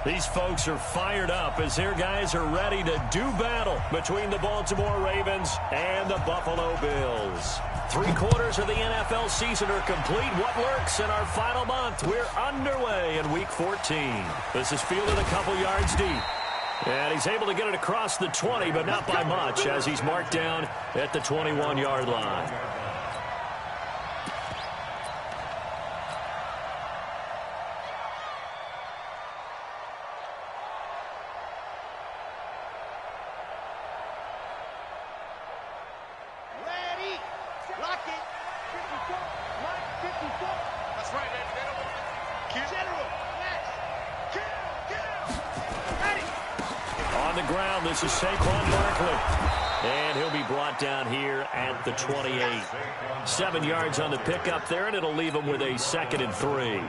These folks are fired up as their guys are ready to do battle between the Baltimore Ravens and the Buffalo Bills. 3 quarters of the NFL season are complete. What lurks in our final month? We're underway in Week 14. This is fielded a couple yards deep. And he's able to get it across the 20, but not by much, as he's marked down at the 21-yard line. This is Saquon Barkley, and he'll be brought down here at the 28. 7 yards on the pickup there, and it'll leave him with a 2nd and 3.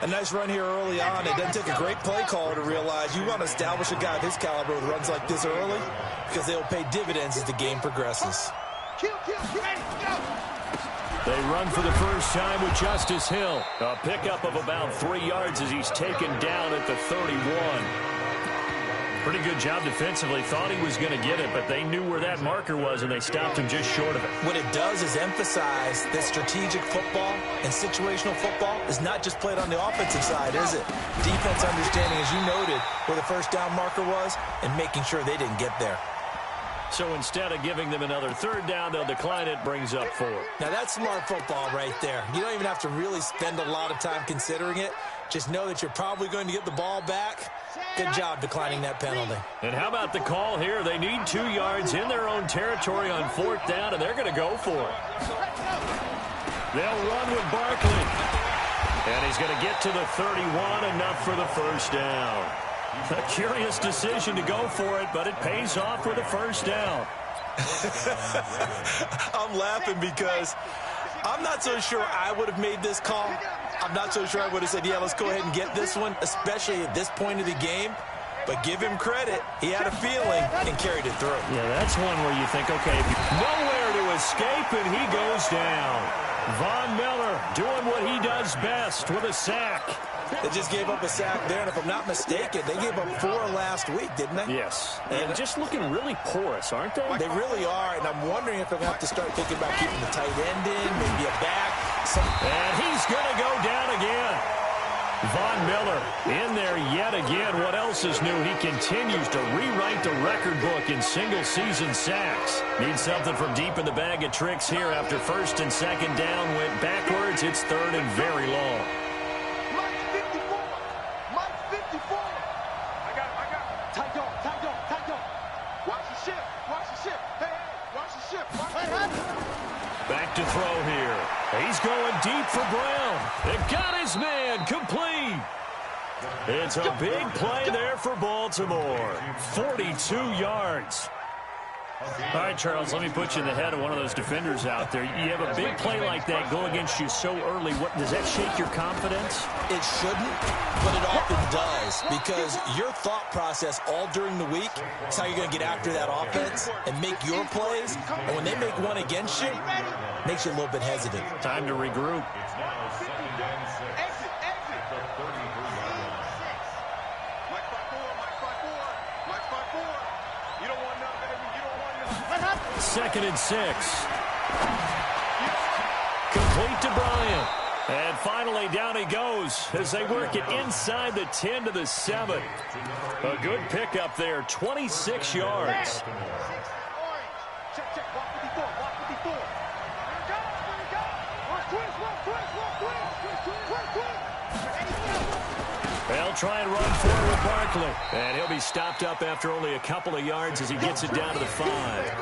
A nice run here early on. It doesn't take a great play caller to realize you want to establish a guy of his caliber with runs like this early, because they'll pay dividends as the game progresses. They run for the first time with Justice Hill. A pickup of about 3 yards as he's taken down at the 31. Pretty good job defensively. Thought he was going to get it, but they knew where that marker was, and they stopped him just short of it. What it does is emphasize that strategic football and situational football is not just played on the offensive side, is it? Defense understanding, as you noted, where the first down marker was and making sure they didn't get there. So instead of giving them another 3rd down, they'll decline it, brings up 4. Now, that's smart football right there. You don't even have to really spend a lot of time considering it. Just know that you're probably going to get the ball back. Good job declining that penalty. And how about the call here? They need 2 yards in their own territory on 4th down, and they're going to go for it. They'll run with Barkley. And he's going to get to the 31, enough for the first down. A curious decision to go for it, but it pays off with a first down. I'm laughing because I'm not so sure I would have made this call. I'm not so sure I would have said, yeah, let's go ahead and get this one, especially at this point of the game. But give him credit. He had a feeling and carried it through. Yeah, that's one where you think, okay, nowhere to escape, and he goes down. Von Miller doing what he does best with a sack. They just gave up a sack there, and if I'm not mistaken, they gave up 4 last week, didn't they? Yes. And just looking really porous, aren't they? They really are, and I'm wondering if they're going to have to start thinking about keeping the tight end in, maybe a back. And he's going to go down again. Von Miller in there yet again. What else is new? He continues to rewrite the record book in single-season sacks. Needs something from deep in the bag of tricks here after 1st and 2nd down. Went backwards. It's 3rd and very long. Back to throw here. He's going deep for Brown. It got his man complete. It's a big play there for Baltimore. 42 yards. All right, Charles, let me put you in the head of one of those defenders out there. You have a big play like that go against you so early. What does that shake your confidence? It shouldn't, but it often does, because your thought process all during the week is how you're going to get after that offense and make your plays. And when they make one against you, it makes you a little bit hesitant. Time to regroup. Second and 6. Complete to Bryant. And finally down he goes as they work it inside the 10 to the 7. A good pickup there, 26 yards. They'll try and run forward with Barkley. And he'll be stopped up after only a couple of yards as he gets it down to the 5.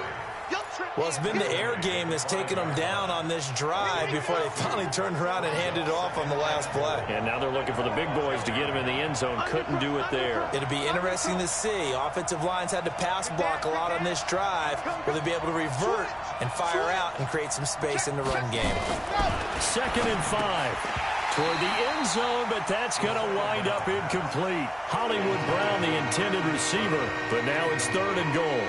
Well, it's been the air game that's taken them down on this drive before they finally turned around and handed it off on the last play. And now they're looking for the big boys to get him in the end zone. Couldn't do it there. It'll be interesting to see. Offensive lines had to pass block a lot on this drive. Will they be able to revert and fire out and create some space in the run game? 2nd and 5. Toward the end zone, but that's going to wind up incomplete. Hollywood Brown, the intended receiver, but now it's 3rd and goal.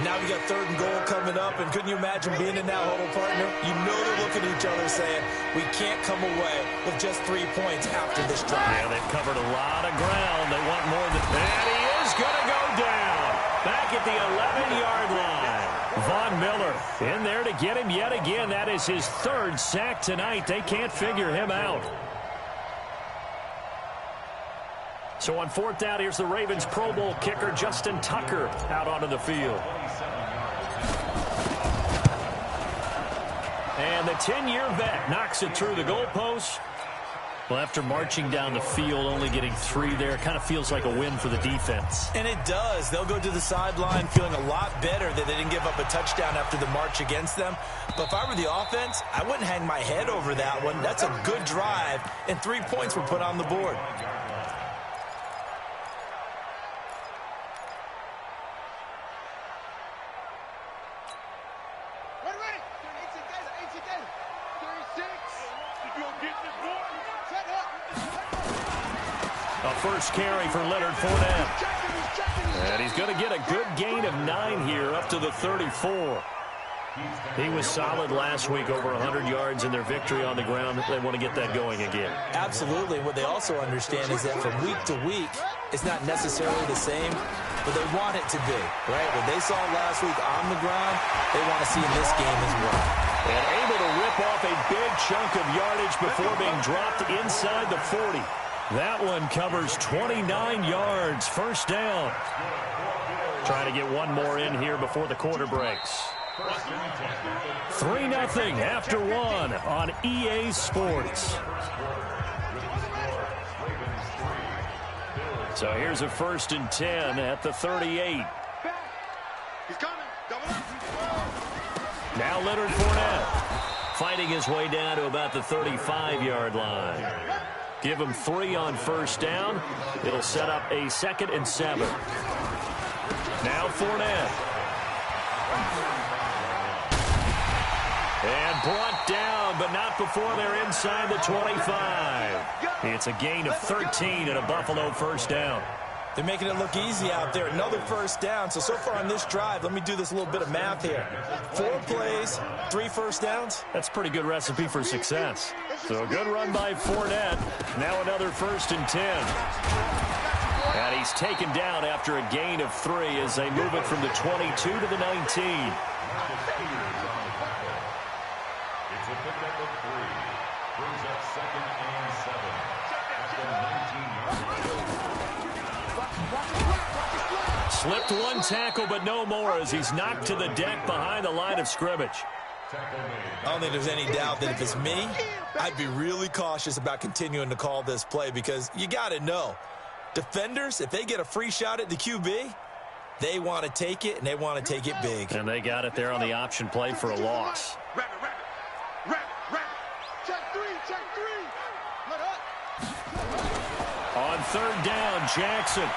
Now we got 3rd and goal coming up, and couldn't you imagine being in that huddle, partner? You know they're looking at each other saying, we can't come away with just 3 points after this drive. Yeah, they've covered a lot of ground. And he is going to go down. Back at the 11-yard line. Von Miller in there to get him yet again. That is his third sack tonight. They can't figure him out. So on fourth down, here's the Ravens Pro Bowl kicker, Justin Tucker, out onto the field. And the 10-year vet knocks it through the goalpost. Well, after marching down the field, only getting 3 there, kind of feels like a win for the defense. And it does. They'll go to the sideline feeling a lot better that they didn't give up a touchdown after the march against them. But if I were the offense, I wouldn't hang my head over that one. That's a good drive, and 3 points were put on the board. A first carry for Leonard Fournette. And he's going to get a good gain of 9 here up to the 34. He was solid last week, over 100 yards in their victory on the ground. They want to get that going again. Absolutely. What they also understand is that from week to week, it's not necessarily the same, but they want it to be, right? What they saw last week on the ground, they want to see in this game as well. And able to rip off a big chunk of yardage before being dropped inside the 40. That one covers 29 yards, first down. Trying to get one more in here before the quarter breaks. 3-0 after 1 on EA Sports. So here's a 1st and 10 at the 38. Now Leonard Fournette fighting his way down to about the 35-yard line. Give him 3 on first down. It'll set up a 2nd and 7. Now Fournette. And brought down, but not before they're inside the 25. It's a gain of 13 and a Buffalo first down. They're making it look easy out there. Another first down. So far on this drive, let me do this little bit of math here. 4 plays, 3 first downs. That's a pretty good recipe for success. So a good run by Fournette. Now another 1st and 10. And he's taken down after a gain of 3 as they move it from the 22 to the 19. It's a pickup of 3. Brings up 2nd and 7 at the 19-yard line. Slipped one tackle, but no more as he's knocked to the deck behind the line of scrimmage. I don't think there's any doubt that if it's me, I'd be really cautious about continuing to call this play because you got to know, defenders, if they get a free shot at the QB, they want to take it, and they want to take it big. And they got it there on the option play for a loss. On 3rd down, Jackson.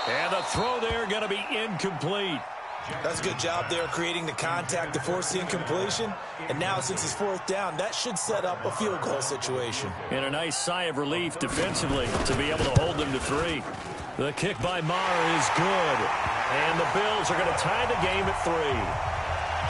And the throw there going to be incomplete. That's a good job there creating the contact to force the incompletion. And now since it's 4th down, that should set up a field goal situation. And a nice sigh of relief defensively to be able to hold them to 3. The kick by Maher is good. And the Bills are going to tie the game at 3.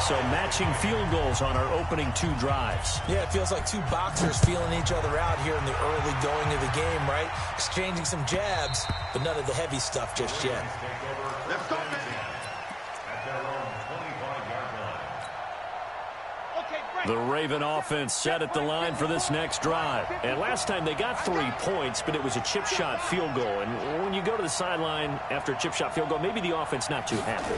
So matching field goals on our opening 2 drives. Yeah, it feels like 2 boxers feeling each other out here in the early going of the game, right? Exchanging some jabs, but none of the heavy stuff just yet. Let's go, man. At their own 25-yard line. The Raven offense set at the line for this next drive. And last time they got 3 points, but it was a chip shot field goal. And when you go to the sideline after a chip shot field goal, maybe the offense not too happy.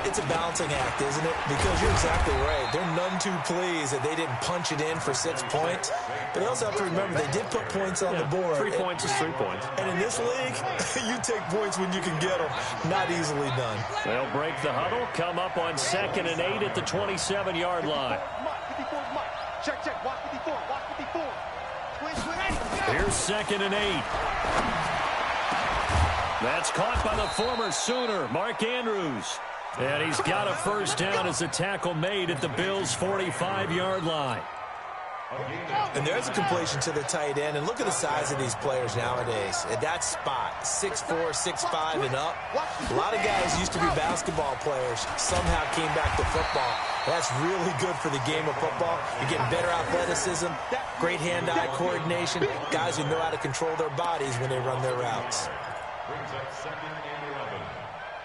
It's a balancing act, isn't it? Because you're exactly right. They're none too pleased that they didn't punch it in for 6 points. But they also have to remember they did put points on the board. 3 points is 3 points. And in this league, you take points when you can get them. Not easily done. They'll break the huddle, come up on 2nd and 8 at the 27-yard line. Check. Watch 54. Watch 54. Here's 2nd and 8. That's caught by the former Sooner, Mark Andrews. And he's got a first down as a tackle made at the Bills' 45-yard line. And there's a completion to the tight end. And look at the size of these players nowadays. At that spot, 6'4", 6'5", and up. A lot of guys used to be basketball players, somehow came back to football. That's really good for the game of football. You're getting better athleticism, great hand-eye coordination, guys who know how to control their bodies when they run their routes. Brings up 2nd and 11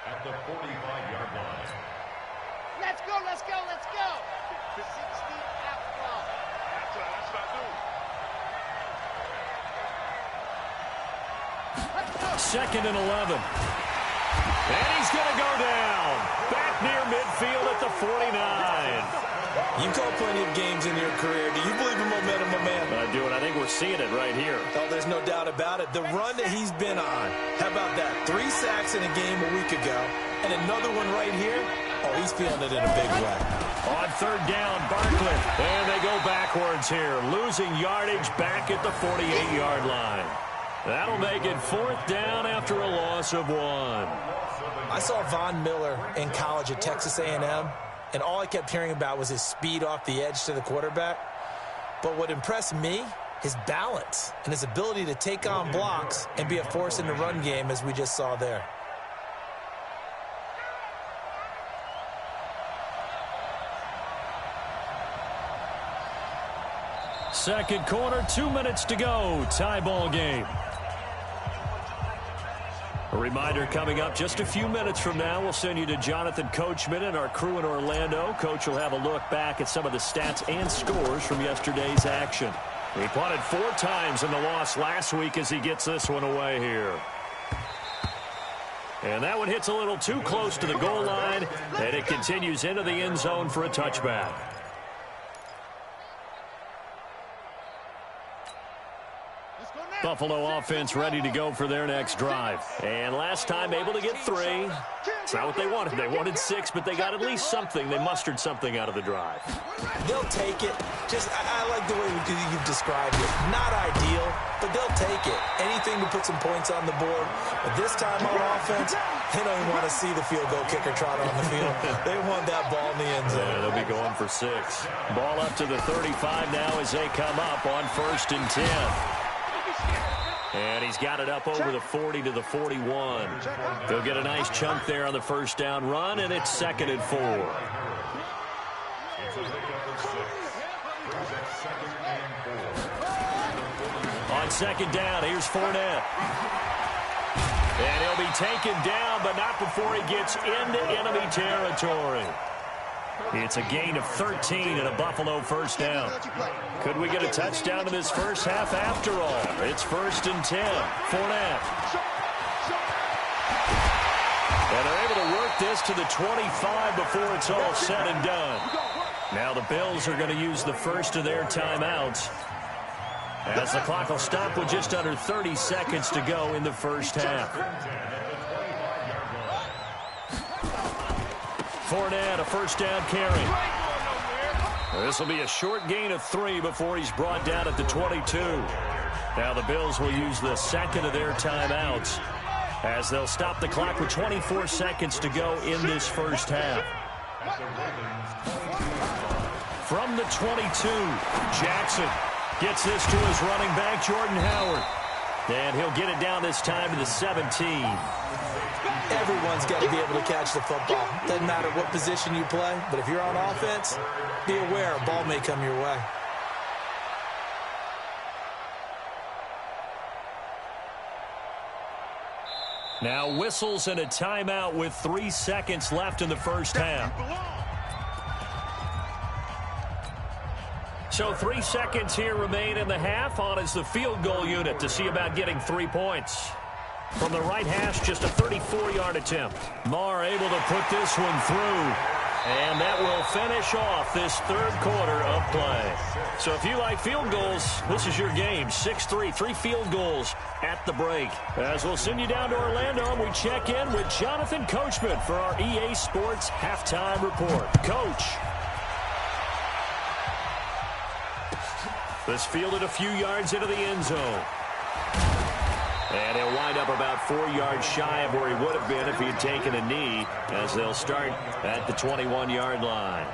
at the 45-yard line. Let's go, let's go, let's go. 60 out long. That's what I do. 2nd and 11. And he's going to go down. Back near midfield at the 49. You've called plenty of games in your career. Do you believe in momentum, my man? I do, and I think we're seeing it right here. Oh, there's no doubt about it. The run that he's been on. How about that? 3 sacks in a game a week ago. And another one right here. Oh, he's feeling it in a big way. On 3rd down, Barkley. And they go backwards here. Losing yardage back at the 48-yard line. That'll make it 4th down after a loss of 1. I saw Von Miller in college at Texas A&M, and all I kept hearing about was his speed off the edge to the quarterback. But what impressed me, his balance and his ability to take on blocks and be a force in the run game, as we just saw there. Second quarter, 2 minutes to go. Tie ball game. A reminder coming up just a few minutes from now. We'll send you to Jonathan Coachman and our crew in Orlando. Coach will have a look back at some of the stats and scores from yesterday's action. He punted 4 times in the loss last week as he gets this one away here. And that one hits a little too close to the goal line, and it continues into the end zone for a touchback. Buffalo offense ready to go for their next drive. And last time able to get 3. It's not what they wanted. They wanted 6, but they got at least something. They mustered something out of the drive. They'll take it. I like the way you've described it. Not ideal, but they'll take it. Anything to put some points on the board. But this time on offense, they don't even want to see the field goal kicker trot on the field. They want that ball in the end zone. Yeah, they'll be going for 6. Ball up to the 35 now as they come up on 1st and 10. And he's got it up over the 40 to the 41. They'll get a nice chunk there on the 1st down run, and it's 2nd and 4. On 2nd down, here's Fournette. And he'll be taken down, but not before he gets into enemy territory. It's a gain of 13 and a Buffalo 1st down. Could we get a touchdown in this first half after all? It's 1st and 10. Fournette. And they're able to work this to the 25 before it's all said and done. Now the Bills are going to use the first of their timeouts, as the clock will stop with just under 30 seconds to go in the first half. Fournette, a 1st down carry. This will be a short gain of 3 before he's brought down at the 22. Now the Bills will use the 2nd of their timeouts, as they'll stop the clock with 24 seconds to go in this first half. From the 22, Jackson gets this to his running back, Jordan Howard. And he'll get it down this time to the 17. Everyone's got to be able to catch the football. Doesn't matter what position you play, but if you're on offense, be aware a ball may come your way. Now whistles and a timeout with 3 seconds left in the first half. So 3 seconds here remain in the half. On is the field goal unit to see about getting 3 points. From the right hash, just a 34-yard attempt. Marr able to put this one through. And that will finish off this 3rd quarter of play. So if you like field goals, this is your game. 6-3, 3 field goals at the break. As we'll send you down to Orlando, and we check in with Jonathan Coachman for our EA Sports Halftime Report. Coach. This fielded a few yards into the end zone. And he'll wind up about 4 yards shy of where he would have been if he had taken a knee, as they'll start at the 21-yard line.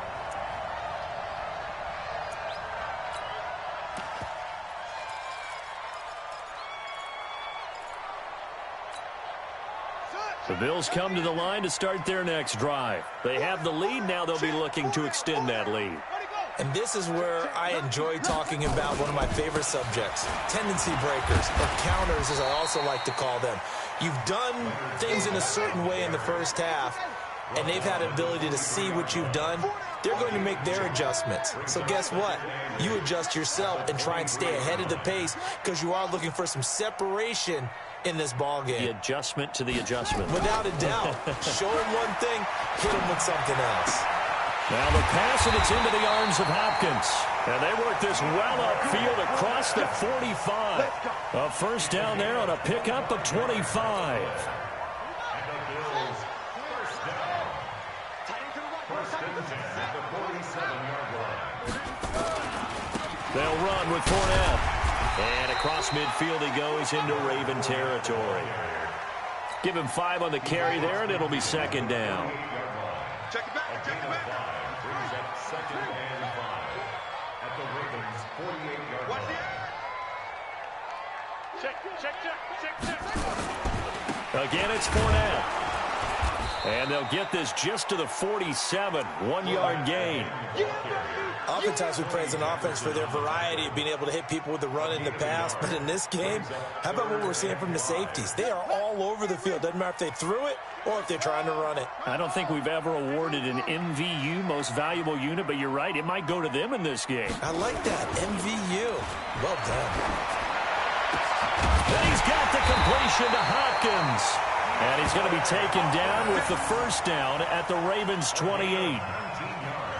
The Bills come to the line to start their next drive. They have the lead. Now they'll be looking to extend that lead. And this is where I enjoy talking about one of my favorite subjects, tendency breakers, or counters as I also like to call them. You've done things in a certain way in the first half, and they've had an ability to see what you've done. They're going to make their adjustments. So guess what? You adjust yourself and try and stay ahead of the pace because you are looking for some separation in this ball game. The adjustment to the adjustment. Without a doubt. Show them one thing, hit them with something else. Now the pass, and it's into the arms of Hopkins. And they work this well upfield across the 45. A first down there on a pickup of 25. They'll run with Fournette. And across midfield he goes into Raven territory. Give him 5 on the carry there, and it'll be second down. Check it back, check it back. Brings up second and 5 at the Ravens' 48-yard Watch line. Check. Again, it's Fournette. And they'll get this just to the 47, 1-yard gain. Oftentimes we praise an offense for their variety of being able to hit people with the run and the pass. But in this game, how about what we're seeing from the safeties? They are all over the field. Doesn't matter if they threw it or if they're trying to run it. I don't think we've ever awarded an MVU, most valuable unit, but you're right, it might go to them in this game. I like that, MVU. Well done. And he's got the completion to Hopkins. And he's going to be taken down with the first down at the Ravens' 28.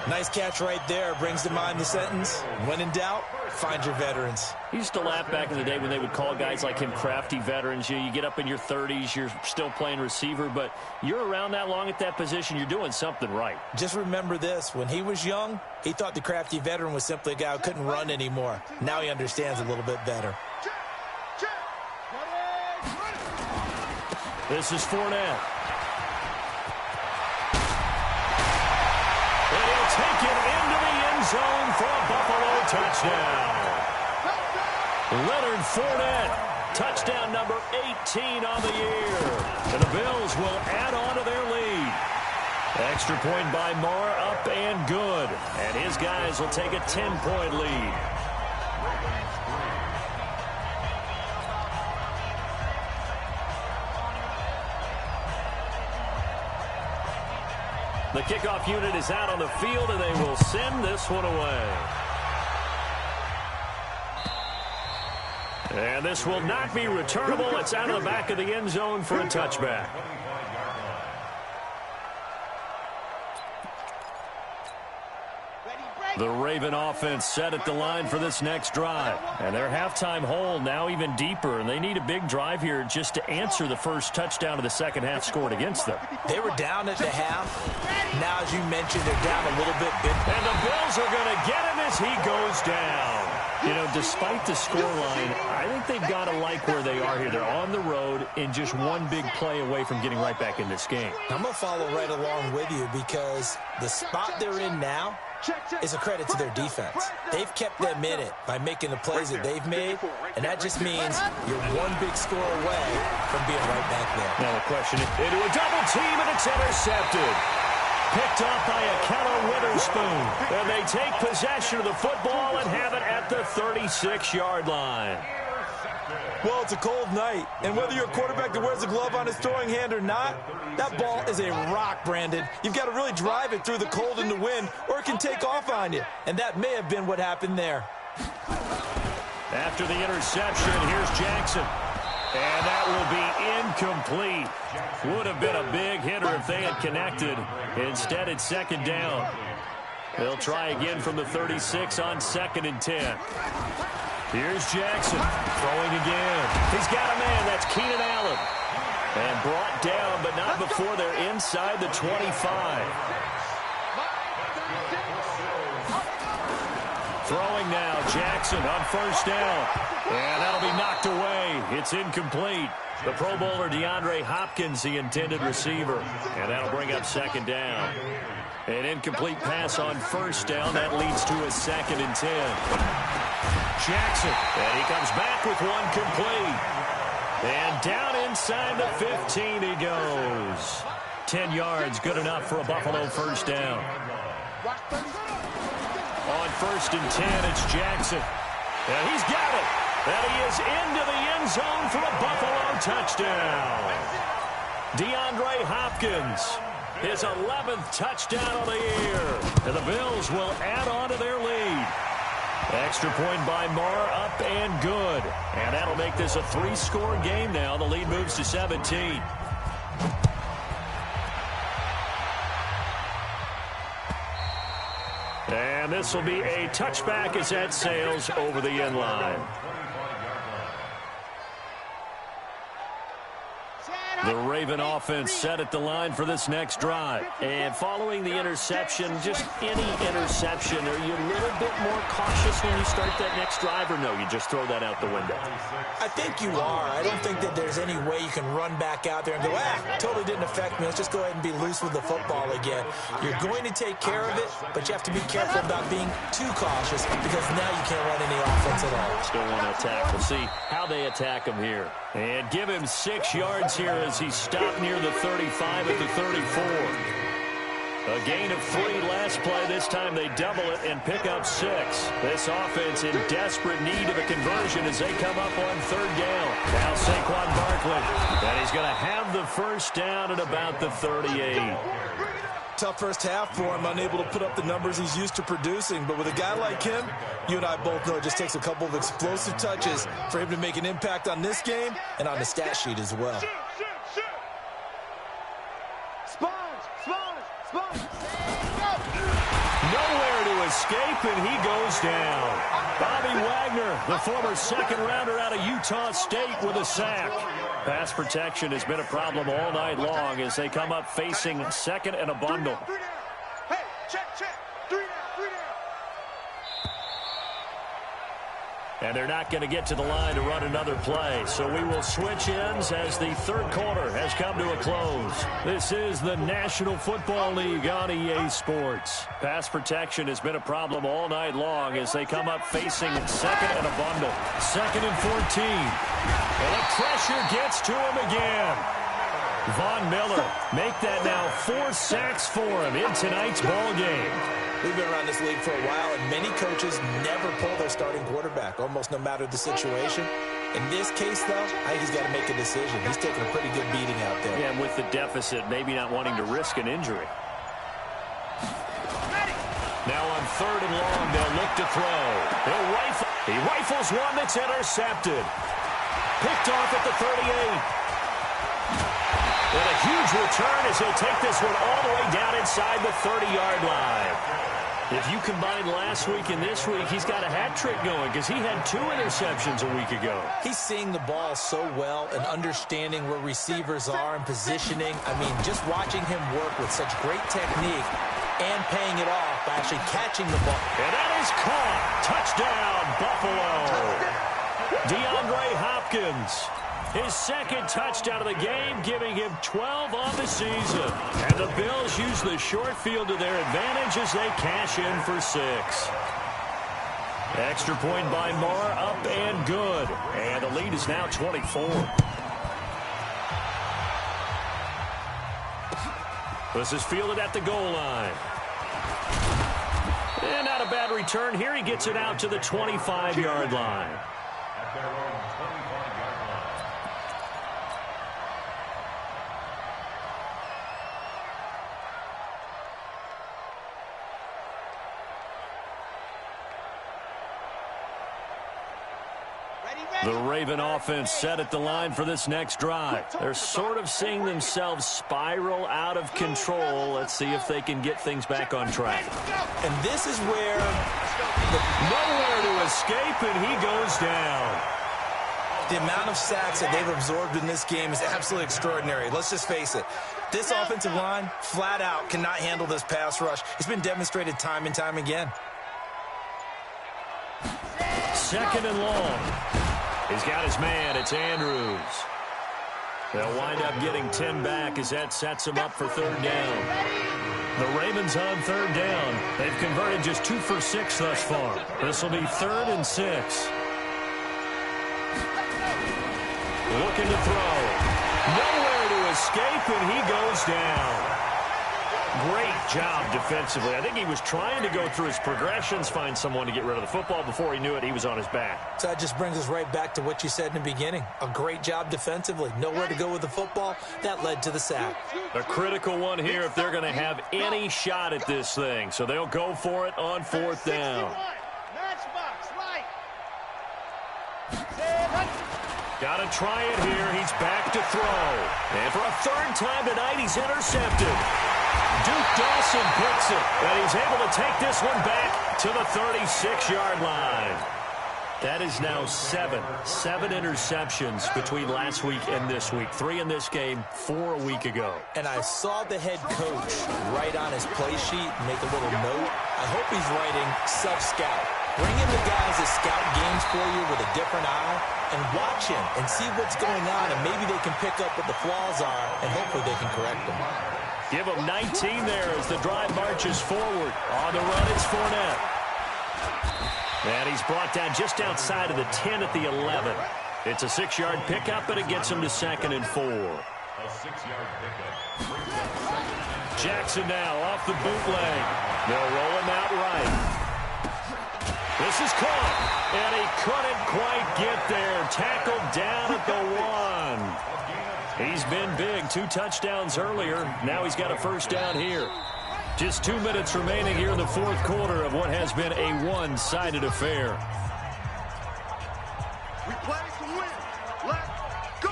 Nice catch right there. Brings to mind the sentence, when in doubt, find your veterans. He used to laugh back in the day when they would call guys like him crafty veterans. You get up in your 30s, you're still playing receiver, but you're around that long at that position, you're doing something right. Just remember this. When he was young, he thought the crafty veteran was simply a guy who couldn't run anymore. Now he understands a little bit better. This is Fournette. Take it into the end zone for a Buffalo touchdown. Leonard Fournette, touchdown number 18 on the year. And the Bills will add on to their lead. Extra point by Moore, up and good. And his guys will take a 10-point lead. The kickoff unit is out on the field, and they will send this one away. And this will not be returnable. It's out of the back of the end zone for a touchback. The Raven offense set at the line for this next drive. And their halftime hole now even deeper, and they need a big drive here just to answer the first touchdown of the second half scored against them. They were down at the half. Now, as you mentioned, they're down a little bit. And the Bills are going to get him as he goes down. You know, despite the scoreline, I think they've got to like where they are here. They're on the road and just one big play away from getting right back in this game. I'm going to follow right along with you because the spot they're in now is a credit to their defense. They've kept them in it by making the plays that they've made, and that just means you're one big score away from being right back there. Now the question is, into a double team, and it's intercepted. Picked up by Akello Witherspoon. And they take possession of the football and have it at the 36-yard line. Well, it's a cold night, and whether you're a quarterback that wears a glove on his throwing hand or not, that ball is a rock, Brandon. You've got to really drive it through the cold and the wind, or it can take off on you. And that may have been what happened there. After the interception, here's Jackson. And that will be incomplete. Would have been a big hitter if they had connected. Instead, it's second down. They'll try again from the 36 on 2nd and 10. Here's Jackson throwing again. He's got a man. That's Keenan Allen. And brought down, but not before they're inside the 25. Throwing now, Jackson on first down. And that'll be knocked away. It's incomplete. The Pro Bowler DeAndre Hopkins, the intended receiver. And that'll bring up second down. An incomplete pass on first down. That leads to a 2nd and 10. Jackson, and he comes back with one complete. And down inside the 15 he goes. 10 yards, good enough for a Buffalo first down. On 1st and 10, it's Jackson. And he's got it. And he is into the end zone for a Buffalo touchdown. DeAndre Hopkins, his 11th touchdown of the year. And the Bills will add on to their lead. Extra point by Marr, up and good. And that'll make this a 3-score game now. The lead moves to 17. And this will be a touchback as that sails over the end line. The Raven offense set at the line for this next drive. And following the interception, just any interception, are you a little bit more cautious when you start that next drive, or no, you just throw that out the window? I think you are. I don't think that there's any way you can run back out there and go, totally didn't affect me. Let's just go ahead and be loose with the football again. You're going to take care of it, but you have to be careful about being too cautious because now you can't run any offense at all. Still want to attack. We'll see how they attack him here. And give him 6 yards here as he stopped near the 35 at the 34. A gain of 3 last play. This time they double it and pick up 6. This offense in desperate need of a conversion as they come up on 3rd down. Now Saquon Barkley. And he's going to have the first down at about the 38. Tough first half for him, unable to put up the numbers he's used to producing. But with a guy like him, you and I both know it just takes a couple of explosive touches for him to make an impact on this game and on the stat sheet as well. Nowhere to escape, and he goes down. Bobby Wagner, the former second-rounder out of Utah State, with a sack. Pass protection has been a problem all night long as they come up facing 2nd and a bundle. Hey, check. 3 down. And they're not going to get to the line to run another play. So we will switch ends as the 3rd quarter has come to a close. This is the National Football League on EA Sports. Pass protection has been a problem all night long as they come up facing 2nd and a bundle. 2nd and 14. And the pressure gets to him again. Von Miller make that now 4 sacks for him in tonight's ball game. We've been around this league for a while, and many coaches never pull their starting quarterback, almost no matter the situation. In this case, though, I think he's got to make a decision. He's taking a pretty good beating out there. Yeah, and with the deficit, maybe not wanting to risk an injury. Now on 3rd and long, they'll look to throw. He rifles one that's intercepted. Picked off at the 38. And a huge return as he'll take this one all the way down inside the 30-yard line. If you combine last week and this week, he's got a hat trick going because he had 2 interceptions a week ago. He's seeing the ball so well and understanding where receivers are and positioning. I mean, just watching him work with such great technique and paying it off by actually catching the ball. And that is caught. Touchdown, Buffalo. DeAndre Hopkins. His 2nd touchdown of the game, giving him 12 on the season. And the Bills use the short field to their advantage as they cash in for 6. Extra point by Marr, up and good. And the lead is now 24. This is fielded at the goal line. And not a bad return here. He gets it out to the 25-yard line. At their own 25-yard line. The Raven offense set at the line for this next drive. They're sort of seeing themselves spiral out of control. Let's see if they can get things back on track. And this is where Nowhere to escape, and he goes down. the amount of sacks that they've absorbed in this game is absolutely extraordinary. Let's just face it. This offensive line, flat out, cannot handle this pass rush. It's been demonstrated time and time again. 2nd and long. He's got his man. It's Andrews. They'll wind up getting 10 back as that sets him up for 3rd down. The Ravens on 3rd down. They've converted just 2 for 6 thus far. This will be 3rd and 6. looking to throw. Nowhere to escape, and he goes down. Great job defensively. I think he was trying to go through his progressions, find someone to get rid of the football. Before he knew it, he was on his back. So that just brings us right back to what you said in the beginning. A great job defensively. Nowhere to go with the football. That led to the sack. A critical one here if they're going to have any shot at this thing. So they'll go for it on 4th down. Got to try it here. He's back to throw. And for a 3rd time tonight, he's intercepted. Duke Dawson picks it, and he's able to take this one back to the 36-yard line. That is now 7 interceptions between last week and this week. 3 in this game, 4 a week ago. And I saw the head coach write on his play sheet, make a little note. I hope he's writing self-scout. Bring in the guys that scout games for you with a different eye and watch him and see what's going on, and maybe they can pick up what the flaws are, and hopefully they can correct them. Give him 19 there as the drive marches forward. On the run, it's Fournette. And he's brought down just outside of the 10 at the 11. It's a 6-yard pickup, and it gets him to 2nd and 4. A 6-yard pickup. Jackson now off the bootleg. They'll roll him out right. This is caught, and he couldn't quite get there. Tackled down at the 1. He's been big. 2 touchdowns earlier. Now he's got a 1st down here. Just 2 minutes remaining here in the 4th quarter of what has been a one-sided affair. We play to win. Let's go.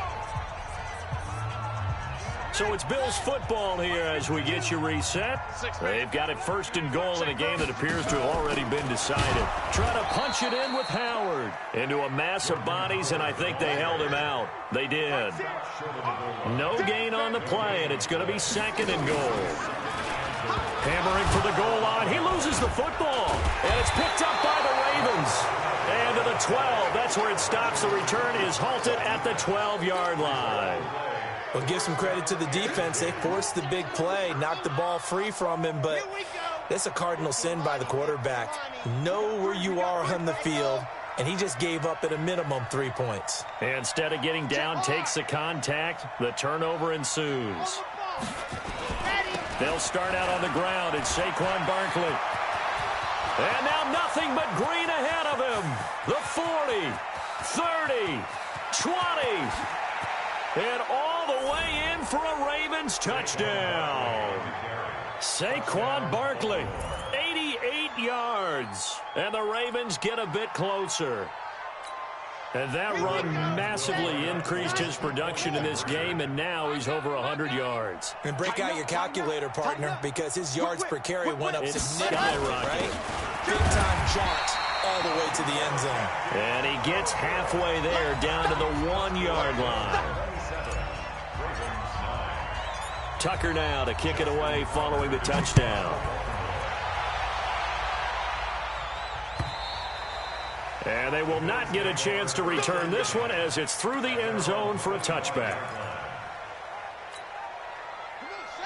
So it's Bills football here as we get you reset. They've got it 1st and goal in a game that appears to have already been decided. Try to punch it in with Howard into a mass of bodies, and I think they held him out. They did. No gain on the play, and it's going to be 2nd and goal. Hammering for the goal line. He loses the football, and it's picked up by the Ravens. And to the 12. That's where it stops. The return is halted at the 12-yard line. Well, give some credit to the defense. They forced the big play, knocked the ball free from him, but that's a cardinal sin by the quarterback. Know where you are on the field, and he just gave up at a minimum 3 points. Instead of getting down, takes the contact. The turnover ensues. They'll start out on the ground. It's Saquon Barkley. And now nothing but green ahead of him. The 40, 30, 20. And all the way in for a Ravens touchdown. Saquon Barkley, 88 yards. And the Ravens get a bit closer. And that run massively increased his production in this game, and now he's over 100 yards. And break out your calculator, partner, because his yards per carry went up significantly, right? Big-time jaunt all the way to the end zone. And he gets halfway there, down to the 1-yard line. Tucker now to kick it away following the touchdown. And they will not get a chance to return this one as it's through the end zone for a touchback.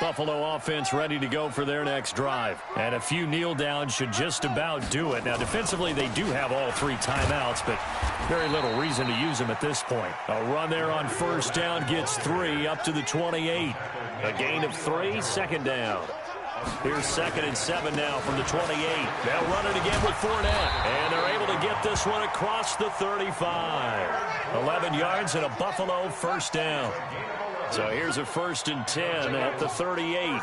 Buffalo offense ready to go for their next drive. And a few kneel downs should just about do it. Now, defensively, they do have all 3 timeouts, but very little reason to use them at this point. A run there on 1st down gets 3 up to the 28. A gain of 3, 2nd down. Here's 2nd and 7 now from the 28. They'll run it again with Fournette. And they're able to get this one across the 35. 11 yards and a Buffalo 1st down. So here's a 1st and 10 at the 38.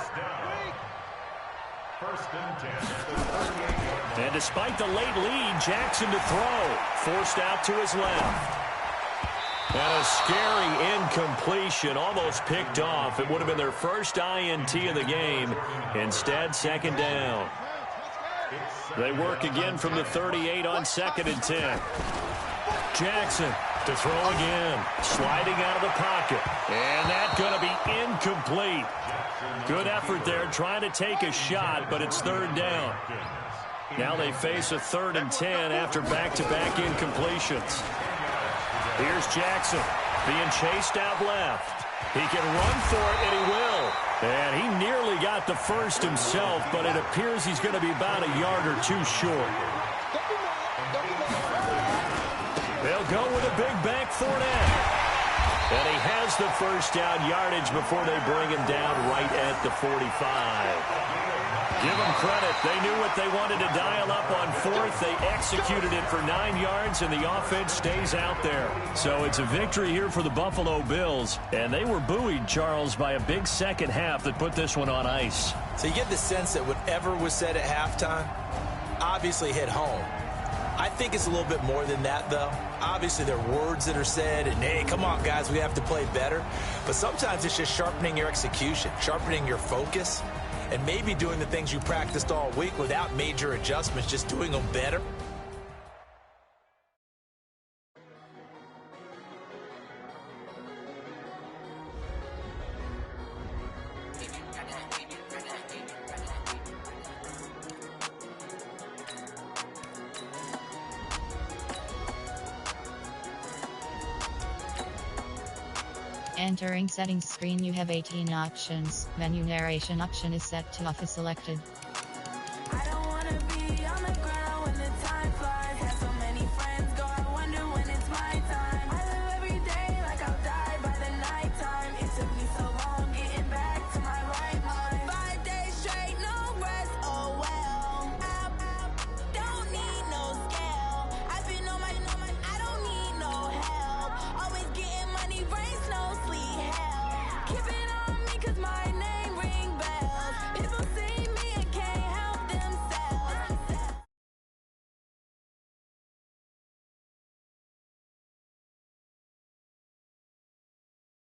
And despite the late lead, Jackson to throw. Forced out to his left. And a scary incompletion, almost picked off. It would have been their first INT of the game. Instead, 2nd down. They work again from the 38 on 2nd and 10. Jackson to throw again. Sliding out of the pocket. And that's going to be incomplete. Good effort there, trying to take a shot, but it's 3rd down. Now they face a 3rd and 10 after back-to-back incompletions. Here's Jackson being chased out left. He can run for it, and he will. And he nearly got the 1st himself, but it appears he's going to be about a yard or 2 short. They'll go with a big bank Fournette. And he has the first down yardage before they bring him down right at the 45. Give them credit. They knew what they wanted to dial up on fourth. They executed it for 9 yards, and the offense stays out there. So it's a victory here for the Buffalo Bills. And they were buoyed, Charles, by a big second half that put this one on ice. So you get the sense that whatever was said at halftime obviously hit home. I think it's a little bit more than that, though. Obviously, there are words that are said, and, hey, come on, guys, we have to play better. But sometimes it's just sharpening your execution, sharpening your focus, and maybe doing the things you practiced all week without major adjustments, just doing them better. Entering settings screen, you have 18 options. Menu narration option is set to off is selected.